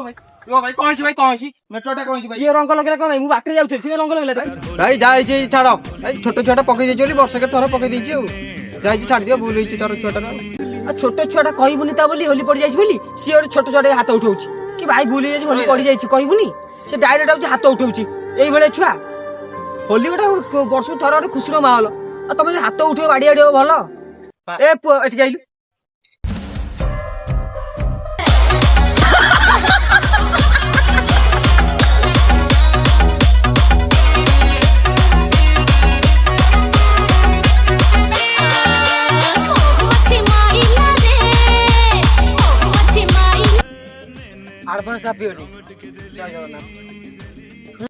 ভাই কইছি ভাই কইছি মেট্রোটা কইছি ভাই ইয়ে রঙ্গ লাগলে কোন মু বাটরে যাউଥିଲି সে রঙ্গ লাগলে ভাই যাইছি ছাড় এই ছোট ছুয়াটা পকাই ଦେଇଛି ବୋଲି ବର୍ଷକେ ଥର ପକେଇ ଦେଇଛି ଆଉ ଯାଇଛି ଛାଡ଼ି ଦିଅ ଭୁଲ ହେଇଛି ତାର ଛୁଆଟାର ছোট ছুয়াটা কইবুনি তা বলি হোলি পড়ি যাইছি বলি সি ওর ছোট ছুয়াটা হাত উঠাউছি কি ভাই ভুলি যাইছি হোলি পড়ি যাইছি কইবুনি সে ডাইরেক্ট আউছি হাত উঠাউছি এই ভলে ছুয়া হোলি গোটা বর্ষକୁ ଥର ଗୋଟେ ଖୁସିର ମାହୋଲ ଆଉ ତମେ ହାତ ଉଠେଇବ ବାଡି ଆଡିବ ଭଲ ଏ ପୁଅ ଏଠି ଗାଇଲୁ আডভান্স আপি জয় জগন্নাথ।